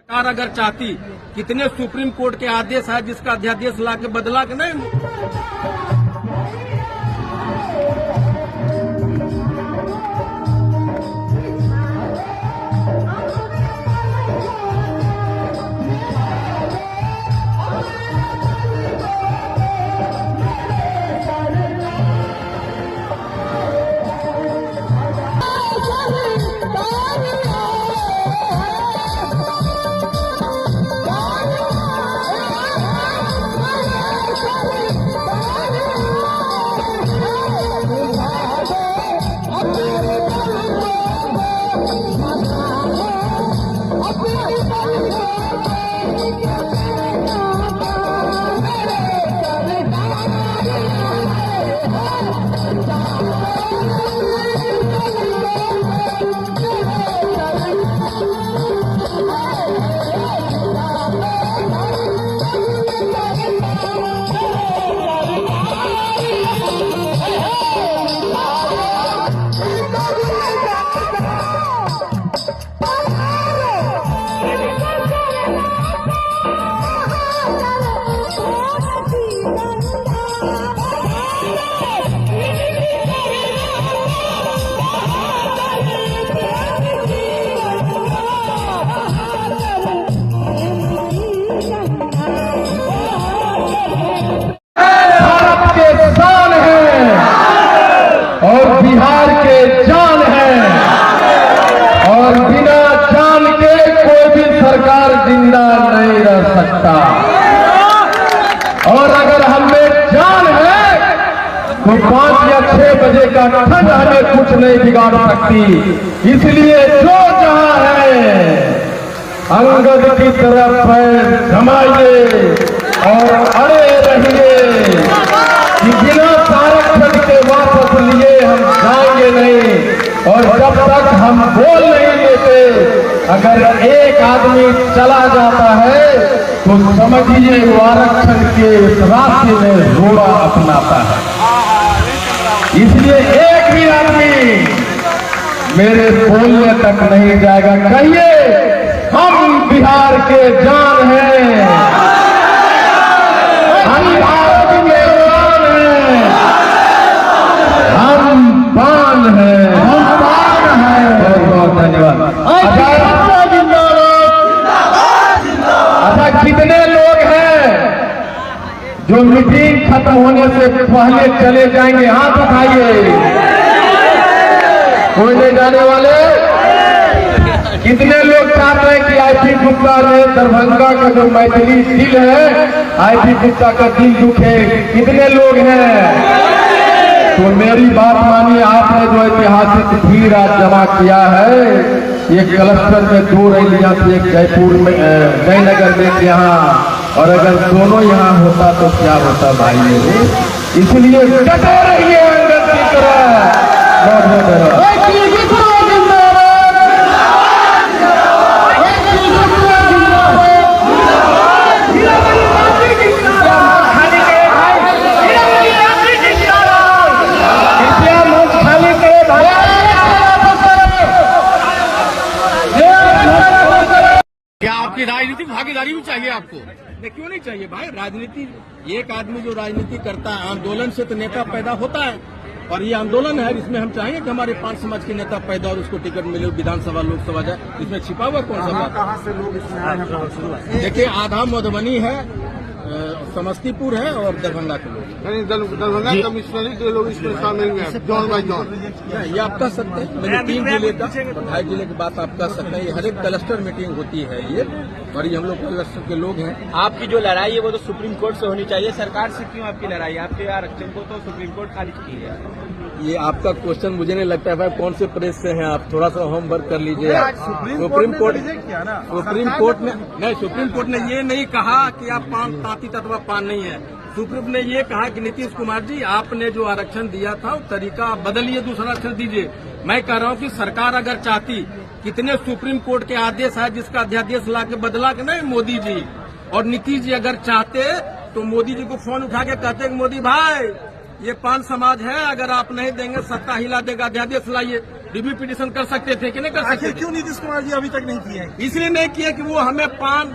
सरकार अगर चाहती, कितने सुप्रीम कोर्ट के आदेश है जिसका अध्यादेश ला के बदला के नहीं। बिहार के जान है और बिना जान के कोई भी सरकार जिंदा नहीं रह सकता। और अगर हमें जान है तो 5 या 6 बजे का ठंड हमें कुछ नहीं बिगाड़ सकती। इसलिए जो जहां है अंगद की तरफ पैर जमाइए और अड़े रहिए कि बिना आरक्षण के वापस लिए हम जाएंगे नहीं। और जब तक हम बोल नहीं लेते, अगर एक आदमी चला जाता है तो समझिए वो आरक्षण के रास्ते में रोड़ा अपनाता है। इसलिए एक भी आदमी मेरे बोलने तक नहीं जाएगा। कहिए हम बिहार के जान हैं, हम भारत के जान हैं, हम बान हैं, हम बान हैं। बहुत बहुत धन्यवाद। अच्छा, कितने लोग हैं जो मीटिंग खत्म होने से पहले चले जाएंगे? हाथ उठाइए। कोई नहीं जाने वाले? कितने लोग चाहते हैं कि आईपी गुप्ता ने दरभंगा का जो मैथिली दिल है, आईपी गुप्ता का दिल दुखे? कितने लोग हैं? तो मेरी बात मानिए, आपने जो ऐतिहासिक भीड़ आज जमा किया है, ये क्लस्टर में 2 रैलियां थी, एक जयपुर में, जयनगर में यहाँ, और अगर दोनों यहाँ होता तो क्या होता भाई मेरे। इसलिए डटे रहिए अंगद की तरह। बहुत बहुत धन्यवाद। क्या आपकी राजनीतिक भागीदारी भी चाहिए आपको? नहीं, क्यों नहीं चाहिए भाई? राजनीति, एक आदमी जो राजनीति करता है, आंदोलन से तो नेता पैदा होता है, और ये आंदोलन है, इसमें हम चाहेंगे कि हमारे 5 समाज के नेता पैदा और उसको टिकट मिले, विधानसभा लोकसभा जाए। इसमें छिपा हुआ कौन सा बात? कहाँ से लोग इसमें आए हैं? देखिए, आधा मधुबनी है, समस्तीपुर है और दरभंगा के लोग। नहीं, दरभंगा कमिश्नरी के लोग इसमें शामिल हैं, जॉन बाई जॉन। ये आप कह सकते हैं। मैंने 3 जिले का, 2.5 जिले की बात आप कह सकते हैं। ये हर एक क्लस्टर मीटिंग होती है ये, और ये हम लोग क्लस्टर के लोग हैं। आपकी जो लड़ाई है वो तो सुप्रीम कोर्ट से होनी चाहिए। सरकार से क्यों आपकी लड़ाई? आपके आरक्षण को तो सुप्रीम कोर्ट खारिज की है। ये आपका क्वेश्चन मुझे नहीं लगता है भाई, कौन से प्रेस से हैं आप? थोड़ा सा होमवर्क कर लीजिए। सुप्रीम कोर्ट ने ये नहीं कहा कि आप तांती तत्वा पान नहीं है। सुप्रीम ने ये कहा कि नीतीश कुमार जी, आपने जो आरक्षण दिया था वो तरीका बदलिए, दूसरा आरक्षण दीजिए। मैं कह रहा हूँ कि सरकार अगर चाहती, कितने सुप्रीम कोर्ट के आदेश है जिसका अध्यादेश ला के बदला के नहीं मोदी जी। और नीतीश जी अगर चाहते तो मोदी जी को फोन उठा के कहते कि मोदी भाई, ये 5 समाज है, अगर आप नहीं देंगे सत्ता हिला देगा, अध्यादेश लाइए। रिव्यू पिटीशन कर सकते थे कि नहीं कर सकते आखिर थे? क्यों नीतीश कुमार जी अभी तक नहीं किए हैं? इसलिए नहीं किया कि वो हमें पान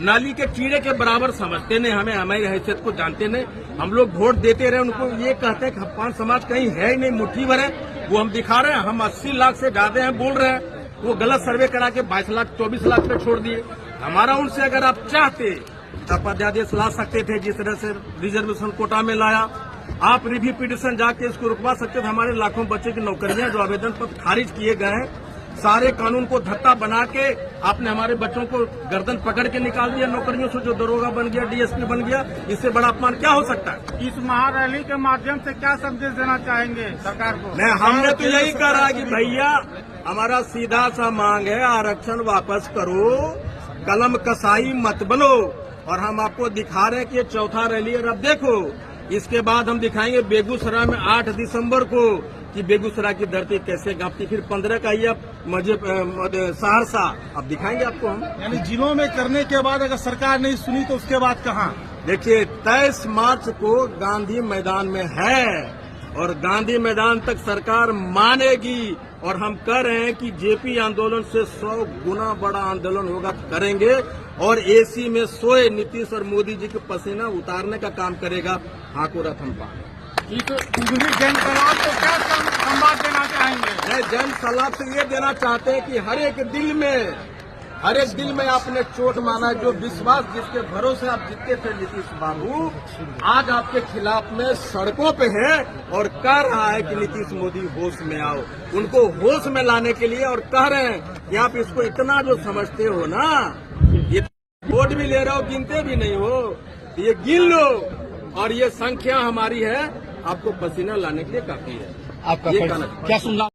नाली के कीड़े के बराबर समझते नहीं, हमें हमारी हैसियत को जानते नहीं। हम लोग वोट देते रहे, उनको ये कहते हैं कि पान समाज कहीं है ही नहीं, मुट्ठी भर है। वो हम दिखा रहे हैं, हम 80 लाख से ज्यादा हैं बोल रहे हैं। वो गलत सर्वे करा के 22 लाख 24 लाख पे छोड़ दिए। हमारा उनसे अगर आप चाहते तब अध्यादेश ला सकते थे, जिस तरह से रिजर्वेशन कोटा में लाया। आप रिव्यू पिटीशन जाके इसको रुकवा सकते थे। हमारे लाखों बच्चे की नौकरियां जो आवेदन पत्र खारिज किए गए हैं, सारे कानून को धत्ता बना के आपने हमारे बच्चों को गर्दन पकड़ के निकाल दिया नौकरियों से। जो दरोगा बन गया, डीएसपी बन गया, इससे बड़ा अपमान क्या हो सकता है? इस महारैली के माध्यम से क्या संदेश देना चाहेंगे सरकार को? नहीं, हमने तो यही कहा कि भैया हमारा सीधा सा मांग है, आरक्षण वापस करो, कलम कसाई मत बनो। और हम आपको दिखा रहे हैं कि ये चौथा रैली है। अब देखो, इसके बाद हम दिखाएंगे बेगूसराय में 8 दिसंबर को कि बेगूसराय की धरती कैसे कांपती। फिर 15 का ये सहरसा अब दिखाएंगे आपको हम। यानी जिलों में करने के बाद अगर सरकार नहीं सुनी तो उसके बाद कहाँ? देखिए, 23 मार्च को गांधी मैदान में है और गांधी मैदान तक सरकार मानेगी। और हम कह रहे हैं कि जेपी आंदोलन से 100 गुना बड़ा आंदोलन होगा, करेंगे। और एसी में सोए नीतीश और मोदी जी के पसीना उतारने का काम करेगा हाको रथम पान। जन सलाह को क्या संवाद देना चाहेंगे? मैं जन सलाह से ये देना चाहते हैं कि हर एक दिल में आपने चोट माना। जो विश्वास, जिसके भरोसे आप जीते थे नीतीश बाबू, आज आपके खिलाफ में सड़कों पे है और कह रहा है कि नीतीश मोदी होश में आओ। उनको होश में लाने के लिए और कह रहे हैं कि आप इसको इतना जो समझते हो ना, ये वोट भी ले रहे हो, गिनते भी नहीं हो, ये गिन लो। और ये संख्या हमारी है, आपको पसीना लाने के लिए काफी है। आपका ये फर्ज कहना क्या सुनना?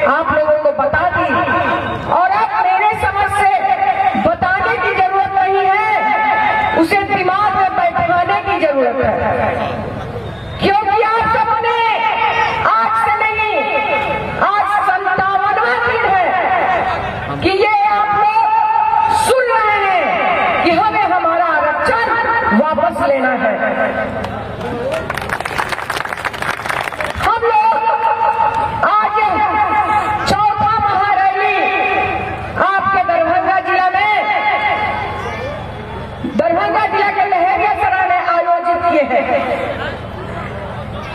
आप लोगों को बता दी और अब मेरे समझ से बताने की जरूरत नहीं है, उसे दिमाग में बैठाने की जरूरत है। क्योंकि आप सबों ने आज से नहीं, आज 57वां दिन है कि ये आप लोग सुन रहे हैं कि हमें हमारा आरक्षण वापस लेना है। हम लोग आज चौथा महारैली आपके दरभंगा जिला के लहेरियासराय में आयोजित किए हैं।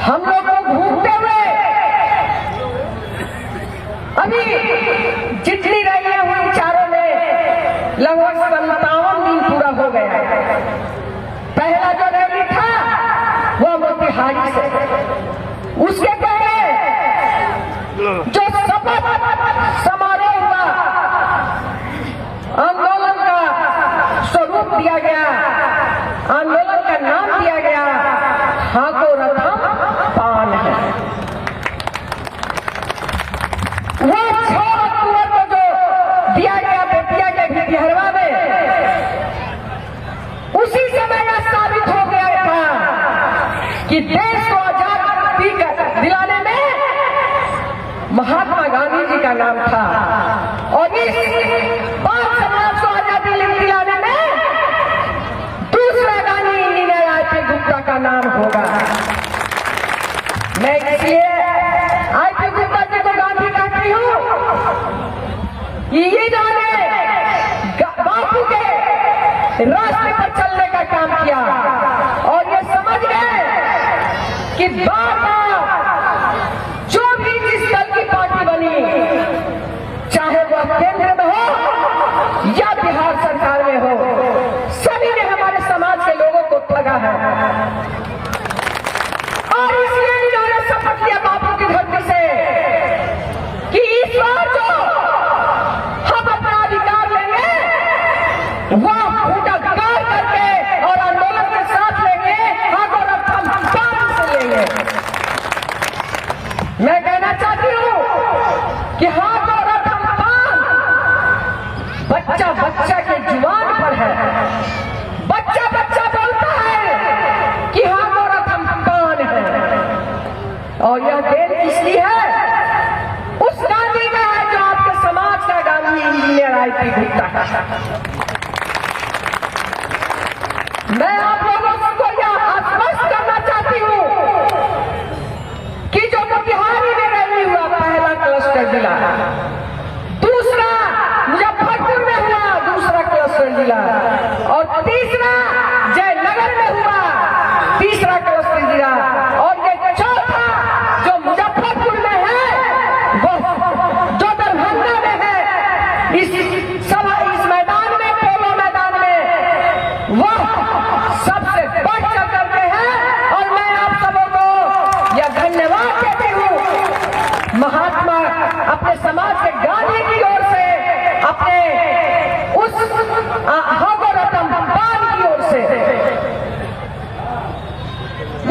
हम लोग को घूमते हुए अभी जितनी रैलियां हुई चारों में लगभग 57 दिन पूरा हो गया। पहला जो रैली था वो मोतिहारी से, उसके पहले जो शपथ समारोह हुआ, आंदोलन का स्वरूप दिया गया, आंदोलन का नाम दिया गया, हाको रथम पान है। वो 6 अक्टूबर को जो दिया गया बेतिया के भितिहरवा में, उसी समय यह साबित हो गया था कि देश को आजादी दिलाने में महात्मा गांधी जी का नाम था और इस 5 समाज को आजादी दिलाने में दूसरा गांधी इंजीनियर आईपी गुप्ता का नाम होगा। मैं इसलिए आईपी गुप्ता जी को गांधी कहती हूँ कि ये जाने बापू के रास्ते पर चलने का काम किया और ये समझ गए कि बाबा जो भी जिस दल की पार्टी बनी, चाहे वह केंद्र में हो या बिहार सरकार में हो, सभी ने हमारे समाज के लोगों को ठगा है। और इसलिए इन्होंने शपथ लिया बापू की धरती से कि इस बार जो हम अपना अधिकार लेंगे वह फूटाकार करके और आंदोलन के साथ लेंगे, हाथों रथम पान से लेंगे। मैं कहना चाहती हूँ कि हाथों रथम पान बच्चा बच्चा के जुबान पर है। बच्चा बच्चा बोलता है कि हम मैं आप लोगों को यह आश्वस्त करना चाहती हूं कि जो मोतिहारी में नहीं हुआ पहला क्लस्टर जिला, दूसरा मुजफ्फरपुर में हुआ दूसरा क्लस्टर जिला, और तीसरा जयनगर में हुआ तीसरा क्लस्टर जिला, और ये चौथा जो मुजफ्फरपुर में है, वो जो दरभंगा में है, इस मैदान में, पोलो मैदान में, वह सबसे बढ़ चढ़ करके है। और मैं आप सबों को यह धन्यवाद देती हूँ महात्मा अपने समाज के गांधी की ओर से, अपने उस हगोरतम बान की ओर से।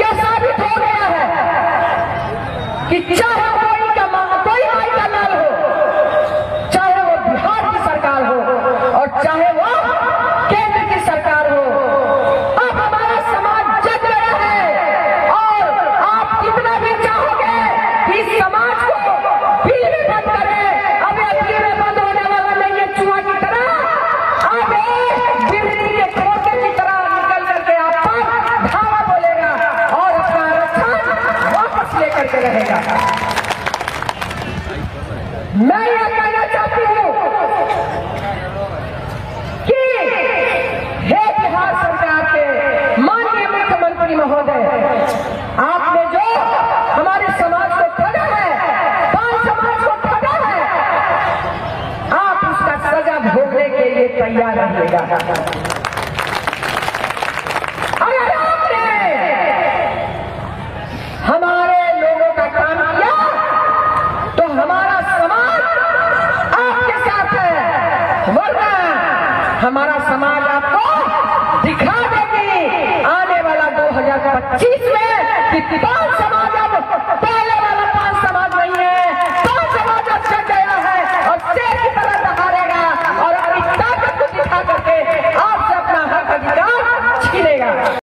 यह साबित हो गया है कि चाहे कोई माई का लाल हो, चाहे वो बिहार की सरकार हो और चाहे वो केंद्र की सरकार हो, अब हमारा समाज जग रहा है। और आप कितना भी चाहोगे कि इस समाज को बिजली बंद करें, अब यह बिजली बंद होने वाला नहीं है। चुहा की तरह अब बिजली के खोखे की तरह निकल करके आप पर धावा बोलेगा और अपना आरक्षण वापस लेकर के रहेगा। मैं यह कहना चाहती हूँ कि हे बिहार सरकार के माननीय मुख्यमंत्री महोदय, आपने जो हमारे समाज को ठगा है, पांच समाज को ठगा है, आप उसका सजा भोगने के लिए तैयार रहिएगा। अगर आपने हमारे लोगों का काम किया तो हमारा समाज आपके साथ है, वरना हमारा समाज आपको दिखा देगी आने वाला 2025 में कि